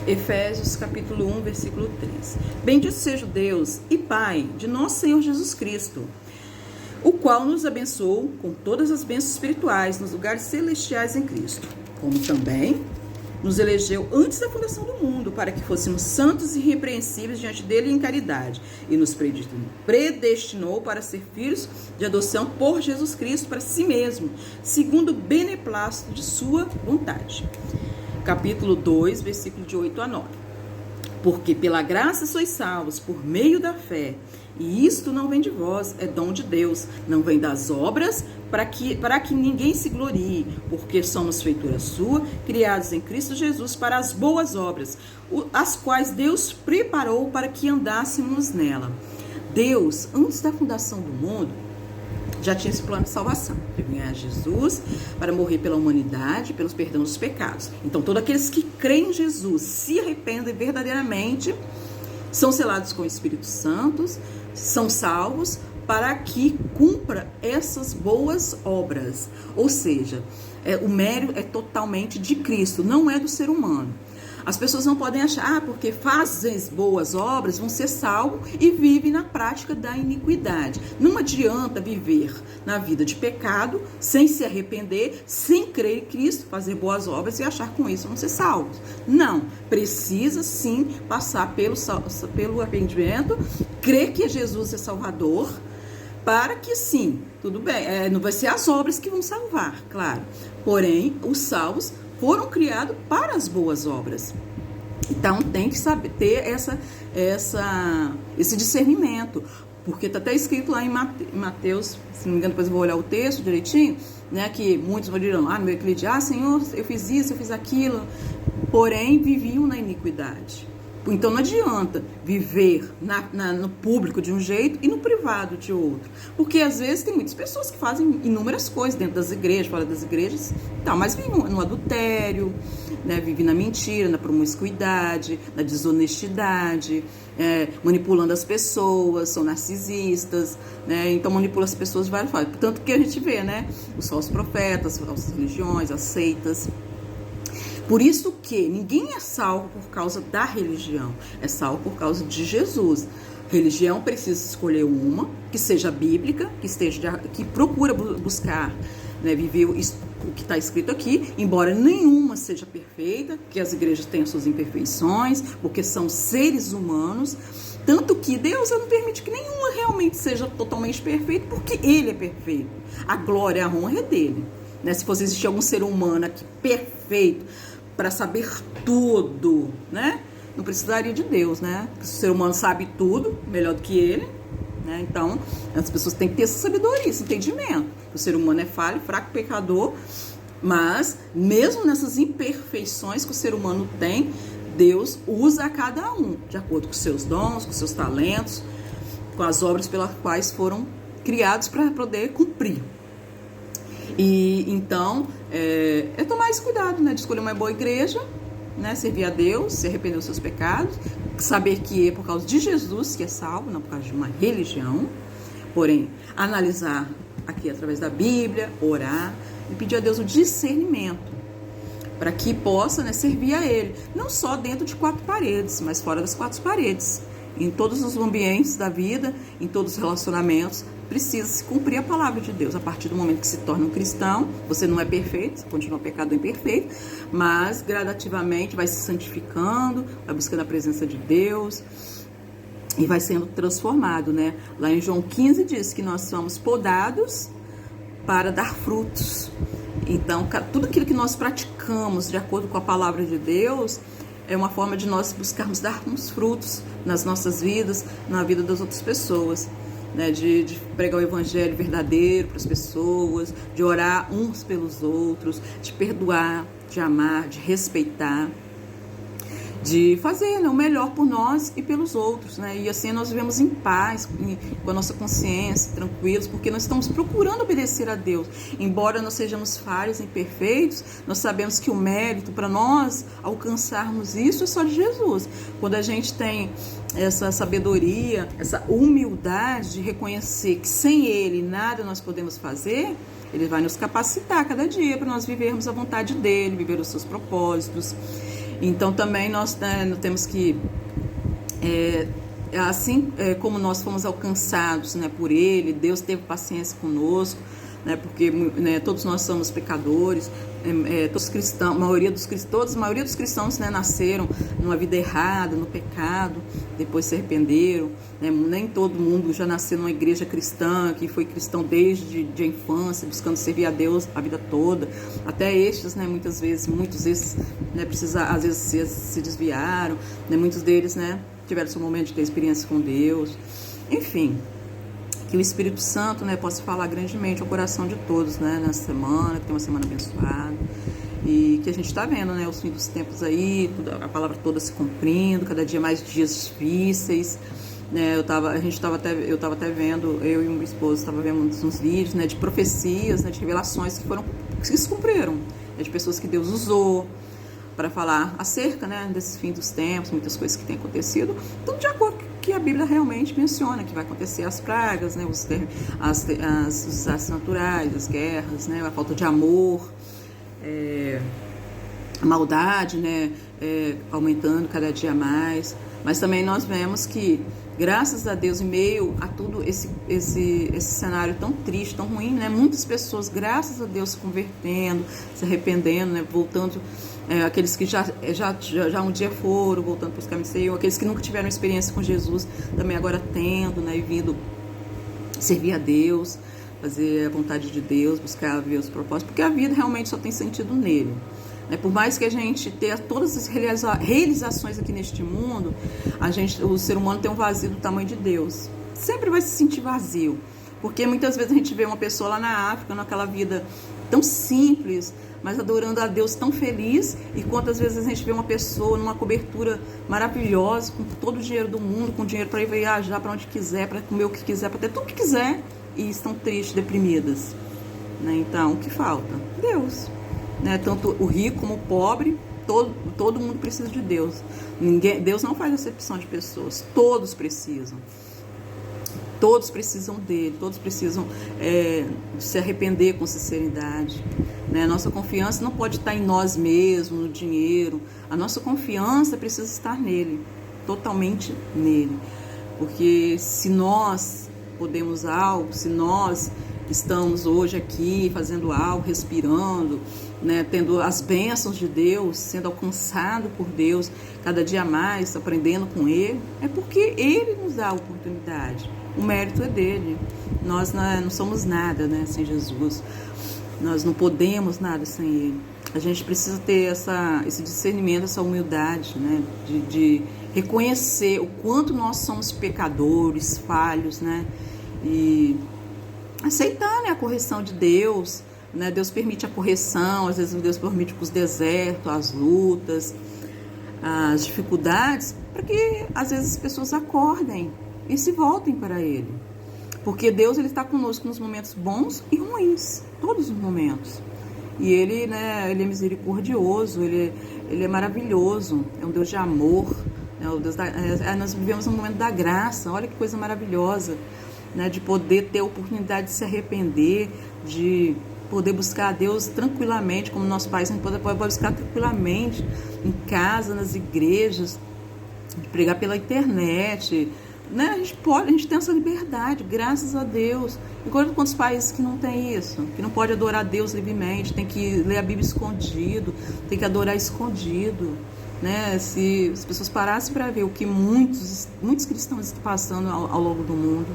Efésios capítulo 1, versículo 3. Bendito seja o Deus e Pai de nosso Senhor Jesus Cristo, o qual nos abençoou com todas as bênçãos espirituais nos lugares celestiais em Cristo, como também nos elegeu antes da fundação do mundo, para que fôssemos santos e irrepreensíveis diante dele em caridade, e nos predestinou para ser filhos de adoção por Jesus Cristo para si mesmo, segundo o beneplácito de sua vontade. Capítulo 2, versículo de 8 a 9. Porque pela graça sois salvos por meio da fé, e isto não vem de vós, é dom de Deus, não vem das obras, para que ninguém se glorie, porque somos feitura sua, criados em Cristo Jesus para as boas obras, as quais Deus preparou para que andássemos nela. Deus, antes da fundação do mundo, já tinha esse plano de salvação, de enviar Jesus para morrer pela humanidade, pelos perdão dos pecados. Então, todos aqueles que creem em Jesus, se arrependem verdadeiramente, são selados com o Espírito Santo, são salvos para que cumpra essas boas obras. Ou seja, o mérito é totalmente de Cristo, não é do ser humano. As pessoas não podem achar, porque fazem boas obras, vão ser salvos e vivem na prática da iniquidade. Não adianta viver na vida de pecado, sem se arrepender, sem crer em Cristo, fazer boas obras e achar que com isso vão ser salvos. Não, precisa sim passar pelo arrependimento, crer que Jesus é Salvador, para que sim, tudo bem, não vai ser as obras que vão salvar, claro. Porém, os salvos foram criados para as boas obras. Então tem que saber ter esse discernimento, porque está até escrito lá em Mateus, se não me engano, depois eu vou olhar o texto direitinho, né, que muitos dirão, no meu aquele dia, Senhor, eu fiz isso, eu fiz aquilo, porém viviam na iniquidade. Então não adianta viver no público de um jeito e no privado de outro. Porque às vezes tem muitas pessoas que fazem inúmeras coisas dentro das igrejas, fora das igrejas, mas vivem no adultério, né, vivem na mentira, na promiscuidade, na desonestidade, manipulando as pessoas, são narcisistas, né, então manipulam as pessoas de várias formas. Tanto que a gente vê, né, os falsos profetas, as falsas religiões, as seitas. Por isso que ninguém é salvo por causa da religião, é salvo por causa de Jesus. Religião precisa escolher uma que seja bíblica, que procura buscar, né, viver o que está escrito aqui, embora nenhuma seja perfeita, que as igrejas têm suas imperfeições, porque são seres humanos, tanto que Deus não permite que nenhuma realmente seja totalmente perfeita, porque Ele é perfeito. A glória, a honra é dele. Né? Se fosse existir algum ser humano aqui perfeito, para saber tudo, né? Não precisaria de Deus, né? Porque o ser humano sabe tudo, melhor do que ele, né? Então, as pessoas têm que ter essa sabedoria, esse entendimento. O ser humano é falho, fraco, pecador, mas mesmo nessas imperfeições que o ser humano tem, Deus usa a cada um, de acordo com os seus dons, com os seus talentos, com as obras pelas quais foram criados para poder cumprir. E então, é tomar esse cuidado, né, de escolher uma boa igreja, né, servir a Deus, se arrepender dos seus pecados, saber que é por causa de Jesus que é salvo, não por causa de uma religião, porém, analisar aqui através da Bíblia, orar e pedir a Deus o discernimento, para que possa, né, servir a Ele, não só dentro de 4 paredes, mas fora das 4 paredes, em todos os ambientes da vida, em todos os relacionamentos, precisa se cumprir a palavra de Deus. A partir do momento que se torna um cristão, você não é perfeito, você continua pecador imperfeito, mas gradativamente vai se santificando, vai buscando a presença de Deus e vai sendo transformado, né? Lá em João 15 diz que nós somos podados para dar frutos. Então, tudo aquilo que nós praticamos de acordo com a palavra de Deus é uma forma de nós buscarmos darmos frutos nas nossas vidas, na vida das outras pessoas. Né, de pregar o evangelho verdadeiro para as pessoas, de orar uns pelos outros, de perdoar, de amar, de respeitar, de fazer, né, o melhor por nós e pelos outros, né? E assim nós vivemos em paz, com a nossa consciência, tranquilos, porque nós estamos procurando obedecer a Deus. Embora nós sejamos falhos, imperfeitos, nós sabemos que o mérito para nós alcançarmos isso é só de Jesus. Quando a gente tem essa sabedoria, essa humildade de reconhecer que sem Ele nada nós podemos fazer, Ele vai nos capacitar cada dia para nós vivermos a vontade dEle, viver os seus propósitos. Então também nós, né, temos que, assim como nós fomos alcançados, né, por Ele, Deus teve paciência conosco, né, porque, né, todos nós somos pecadores, todos cristãos, a maioria dos cristãos, né, nasceram numa vida errada, no pecado, depois se arrependeram, né, nem todo mundo já nasceu numa igreja cristã, que foi cristão desde a infância, buscando servir a Deus a vida toda, até estes, né, muitos desses, né, às vezes se desviaram, né, muitos deles, né, tiveram seu momento de ter experiência com Deus, enfim. Que o Espírito Santo, né, possa falar grandemente ao coração de todos, né, nessa semana, que tem uma semana abençoada. E que a gente está vendo, né, os fins dos tempos aí, a palavra toda se cumprindo, cada dia mais dias difíceis. Né, eu estava até vendo, eu e o meu esposo estava vendo uns vídeos, né, de profecias, né, de revelações que se cumpriram, né, de pessoas que Deus usou para falar acerca, né, desses fins dos tempos, muitas coisas que têm acontecido, tudo de acordo com que a Bíblia realmente menciona, que vai acontecer as pragas, né, os desastres naturais, as guerras, né, a falta de amor, a maldade, né, aumentando cada dia mais. Mas também nós vemos que, graças a Deus, em meio a tudo esse cenário tão triste, tão ruim, né, muitas pessoas, graças a Deus, se convertendo, se arrependendo, né, voltando, aqueles que já um dia foram, voltando para os caminhos do Senhor, aqueles que nunca tiveram experiência com Jesus, também agora tendo, né, e vindo servir a Deus, fazer a vontade de Deus, buscar ver os propósitos, porque a vida realmente só tem sentido nele. Por mais que a gente tenha todas as realizações aqui neste mundo, o ser humano tem um vazio do tamanho de Deus. Sempre vai se sentir vazio, porque muitas vezes a gente vê uma pessoa lá na África, naquela vida tão simples, mas adorando a Deus tão feliz, e quantas vezes a gente vê uma pessoa numa cobertura maravilhosa, com todo o dinheiro do mundo, com dinheiro para ir viajar para onde quiser, para comer o que quiser, para ter tudo o que quiser, e estão tristes, deprimidas. Então, o que falta? Deus. Tanto o rico como o pobre, todo mundo precisa de Deus. Deus não faz acepção de pessoas, todos precisam. Todos precisam dele, todos precisam se arrepender com sinceridade. Nossa confiança não pode estar em nós mesmos, no dinheiro. A nossa confiança precisa estar nele, totalmente nele. Porque se nós podemos algo, se nós estamos hoje aqui fazendo algo, respirando, né, tendo as bênçãos de Deus, sendo alcançado por Deus, cada dia mais, aprendendo com Ele, é porque Ele nos dá a oportunidade. O mérito é dele. Nós não somos nada, né, sem Jesus. Nós não podemos nada sem Ele. A gente precisa ter esse discernimento, essa humildade, né, de reconhecer o quanto nós somos pecadores, falhos, né, e aceitar, né, a correção de Deus, né? Deus permite a correção, às vezes Deus permite os desertos, as lutas, as dificuldades, para que às vezes as pessoas acordem e se voltem para Ele. Porque Deus, Ele está conosco nos momentos bons e ruins, todos os momentos. E Ele, né, Ele é misericordioso, Ele é maravilhoso, é um Deus de amor, né? Nós vivemos um momento da graça, olha que coisa maravilhosa, né, de poder ter a oportunidade de se arrepender, de poder buscar a Deus tranquilamente, como nossos pais, a gente pode buscar tranquilamente em casa, nas igrejas, de pregar pela internet, né? A gente tem essa liberdade, graças a Deus. Enquanto quantos países que não tem isso, que não pode adorar a Deus livremente, tem que ler a Bíblia escondido, tem que adorar escondido, né? Se as pessoas parassem para ver o que muitos cristãos estão passando ao longo do mundo,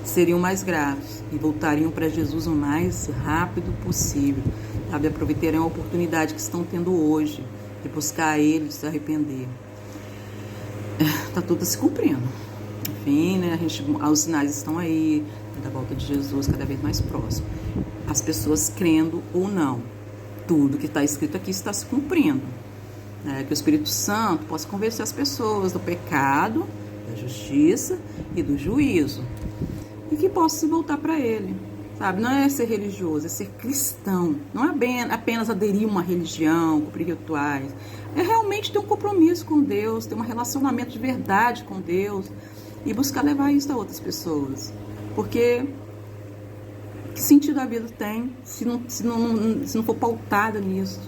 seriam mais gratos e voltariam para Jesus o mais rápido possível, sabe? Aproveitariam a oportunidade que estão tendo hoje de buscar Ele, de se arrepender. Está tudo se cumprindo. Enfim, né? Os sinais estão aí, da volta de Jesus cada vez mais próximo. As pessoas crendo ou não, tudo que está escrito aqui está se cumprindo. Que o Espírito Santo possa convencer as pessoas do pecado, da justiça e do juízo. E que possa se voltar para Ele, sabe? Não é ser religioso, é ser cristão. Não é apenas aderir a uma religião, cumprir rituais. É realmente ter um compromisso com Deus, ter um relacionamento de verdade com Deus e buscar levar isso a outras pessoas. Porque que sentido a vida tem se não for pautada nisso?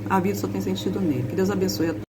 a vida só tem sentido nele. Que Deus abençoe a todos.